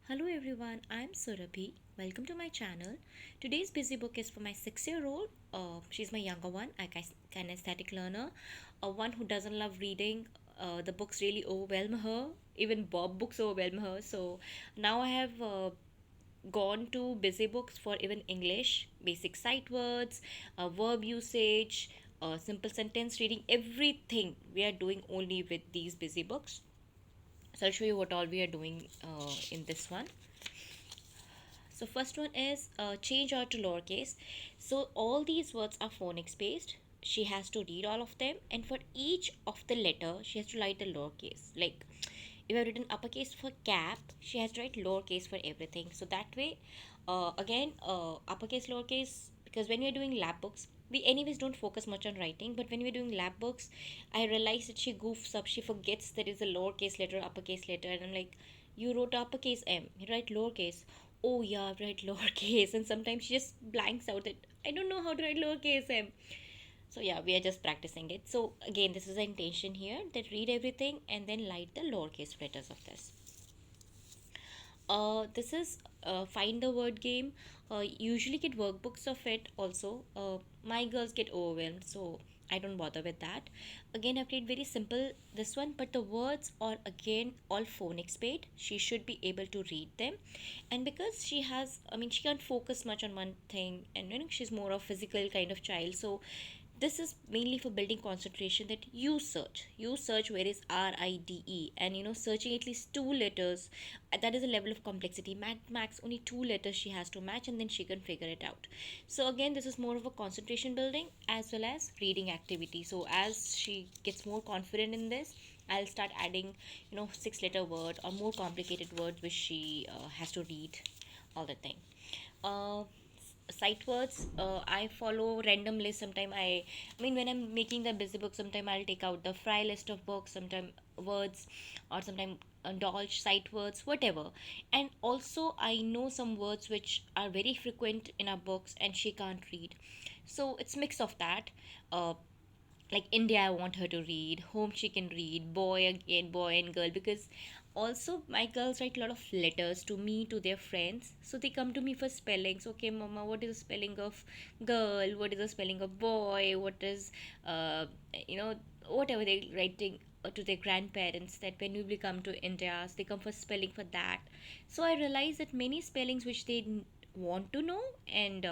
Hello everyone, I'm Surabhi. Welcome to my channel. Today's busy book is for my 6-year-old. She's my younger one, a kinesthetic learner, one who doesn't love reading. The books really overwhelm her. Even Bob books overwhelm her. So now I have gone to busy books for even English, basic sight words, verb usage, simple sentence reading, everything we are doing only with these busy books. So I'll show you what all we are doing in this one. So first one is change out to lowercase. So all these words are phonics based. She has to read all of them, and for each of the letter, she has to write the lowercase. Like if I've written uppercase for cap, she has to write lowercase for everything. So that way, uppercase, lowercase. Because when you're doing lab books, we anyways don't focus much on writing. But when we're doing lab books, I realize that she goofs up. She forgets there is a lowercase letter, uppercase letter, and I'm like, you wrote uppercase M, you write lowercase. Oh yeah, I've write lowercase, and sometimes she just blanks out that I don't know how to write lowercase M. So yeah, we are just practicing it. So again, this is the intention here that read everything and then light the lowercase letters of this. This is find the word game. Usually get workbooks of it also. My girls get overwhelmed, so I don't bother with that. Again, I've played very simple this one, but the words are again all phonics based. She should be able to read them, and because she has, I mean, she can't focus much on one thing, and she's more of physical kind of child, so this is mainly for building concentration. That you search where is RIDE, and searching at least two letters, that is a level of complexity. Max only two letters she has to match, and then she can figure it out. So again, this is more of a concentration building as well as reading activity. So as she gets more confident in this, I'll start adding 6-letter word or more complicated words which she has to read all the thing. uh, Sight words, I follow random list. Sometime I mean, when I'm making the busy book, sometime I'll take out the fry list of books, sometime words, or sometime indulge sight words, whatever. And also I know some words which are very frequent in our books and she can't read, so it's mix of that. Like India, I want her to read. Home, she can read. Boy, again, boy and girl. Because also my girls write a lot of letters to me, to their friends. So they come to me for spellings. Okay, mama, what is the spelling of girl? What is the spelling of boy? What is, uh, you know, whatever they writing to their grandparents, that when we come to India, so they come for spelling for that. So I realize that many spellings which they want to know, and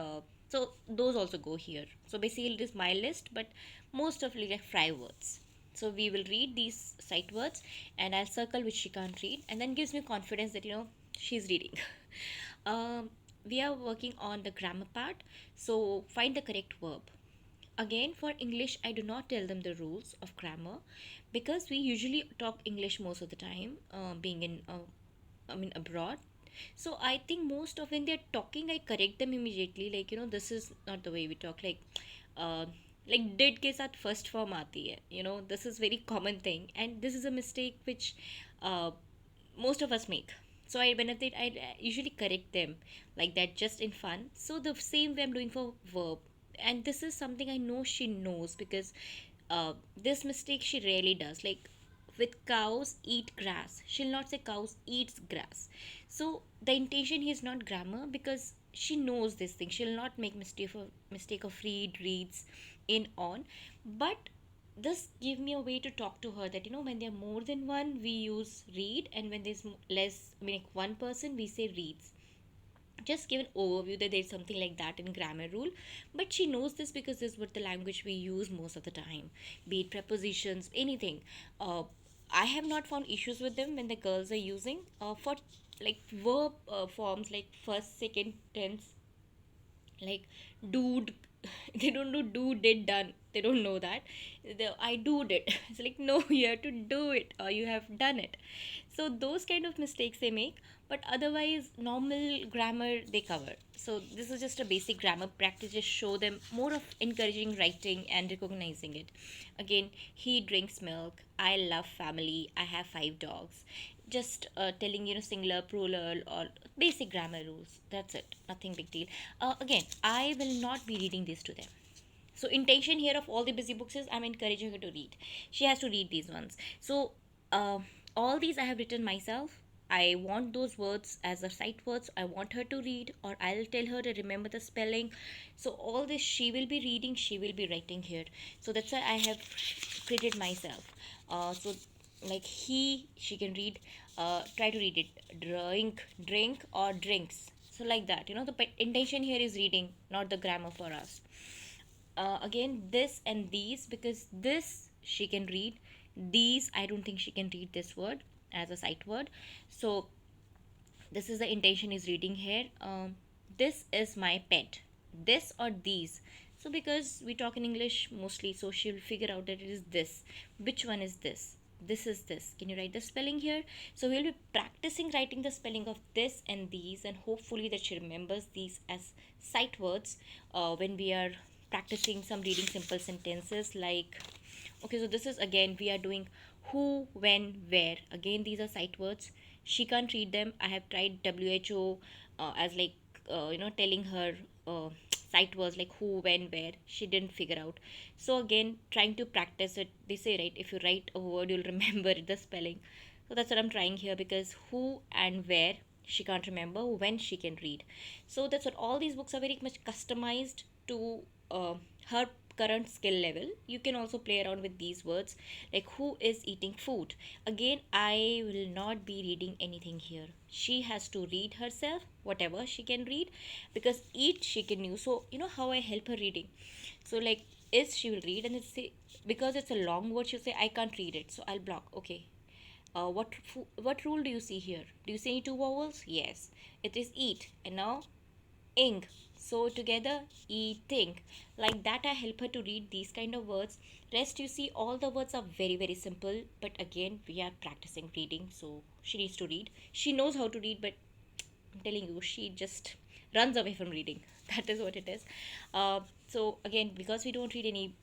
so those also go here. So basically it is my list, but most of it like fry words. So we will read these sight words, and I'll circle which she can't read, and then gives me confidence that she's reading. um, we are working on the grammar part. So find the correct verb. Again, for English, I do not tell them the rules of grammar, because we usually talk English most of the time, being in I mean abroad. So I think most of when they're talking, I correct them immediately. Like, this is not the way we talk. Uh, like did के साथ first form आती है. This is very common thing, and this is a mistake which uh, most of us make. So when I usually correct them like that, just in fun. So the same way I'm doing for verb, and this is something I know she knows, because this mistake she rarely does. Like with cows eat grass, she'll not say cows eats grass. So the intention here is not grammar, because she knows this thing. She'll not make mistake of reads in on. But this give me a way to talk to her, that when there are more than one, we use read, and when there's less, I mean, like one person, we say reads. Just give an overview that there's something like that in grammar rule. But she knows this because this is what the language we use most of the time, be it prepositions, anything. I have not found issues with them when the girls are using for like verb forms, like first, second tense, like dude. They don't do do, did, done. They don't know that. I do it. It's like, no, you have to do it, or you have done it. So those kind of mistakes they make, but otherwise normal grammar they cover. So this is just a basic grammar practice. Just show them more of encouraging writing and recognizing it. Again, he drinks milk. I love family. I have 5 dogs. Just telling singular, plural, or basic grammar rules. That's it. Nothing big deal. Again, I will not be reading this to them. So intention here of all the busy books is I'm encouraging her to read. She has to read these ones. So uh, all these I have written myself. I want those words as a sight words. I want her to read, or I'll tell her to remember the spelling. So all this she will be reading, she will be writing here. So that's why I have created myself. So like she can read. Try to read it. Drink, or drinks. So like that. The intention here is reading, not the grammar for us. Again, this and these, because this she can read, these I don't think she can read this word as a sight word. So this is the intention is reading here. This is my pet, this or these. So because we talk in English mostly, so she'll figure out that it is this. Which one is this? This is this. Can you write the spelling here? So we'll be practicing writing the spelling of this and these, and hopefully that she remembers these as sight words when we are practicing some reading simple sentences like, okay, so this is again we are doing who, when, where. Again, these are sight words. She can't read them. I have tried WHO as like telling her sight words like who, when, where. She didn't figure out. So again, trying to practice it. They say, right, if you write a word, you'll remember the spelling. So that's what I'm trying here, because who and where she can't remember, when she can read. So that's what all these books are very much customized to her current skill level. You can also play around with these words like who is eating food. Again, I will not be reading anything here. She has to read herself whatever she can read, because eat she can use. So you know how I help her reading. So like is she will read, and it's say, because it's a long word, she'll say I can't read it, so I'll block. Okay, what rule do you see here? Do you see any two vowels? Yes, it is eat. And now ing. So together, eating. Like that, I help her to read these kind of words. Rest, you see, all the words are very, very simple. But again, we are practicing reading, so she needs to read. She knows how to read, but I'm telling you, she just runs away from reading. That is what it is. So again, because we don't read any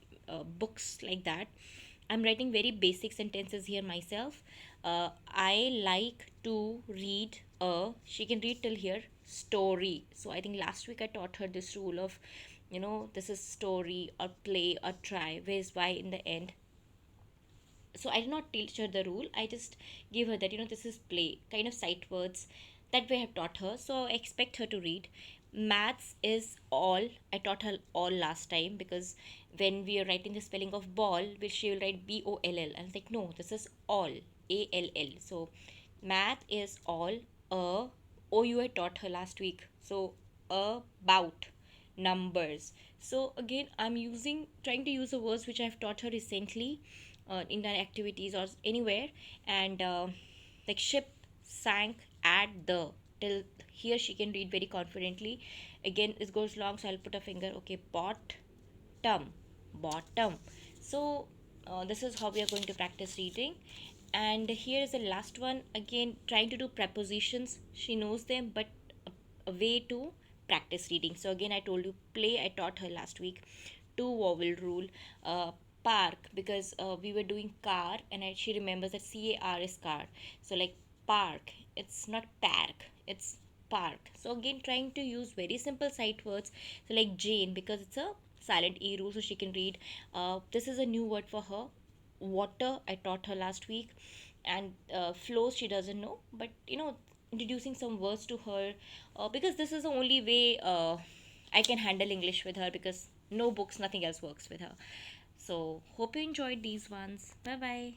books like that, I'm writing very basic sentences here myself. I like to read a, she can read till here, story. So I think last week I taught her this rule of, this is story or play or try, where's why in the end. So I did not teach her the rule. I just gave her that, this is play, kind of sight words that way I have taught her. So I expect her to read. Maths is all. I taught her all last time, because when we are writing the spelling of ball, which she will write BOLL. I was like, no, this is all, ALL. So math is all. OU I taught her last week. So about, numbers. So again, I'm trying to use the words which I've taught her recently in our activities or anywhere. And like ship sank at the, till here she can read very confidently. Again, it goes long, so I'll put a finger. Okay, bottom. So this is how we are going to practice reading. And here is the last one, again trying to do prepositions. She knows them, but a way to practice reading. So again, I told you play, I taught her last week. Two vowel rule. Park, because we were doing car, and she remembers that CAR is car. So like park, it's not park, it's park. So again, trying to use very simple sight words. So like Jane, because it's a silent E rule, so she can read. This is a new word for her. Water, I taught her last week. And flows, she doesn't know, but introducing some words to her, because this is the only way I can handle English with her, because no books, nothing else works with her. So hope you enjoyed these ones. Bye bye.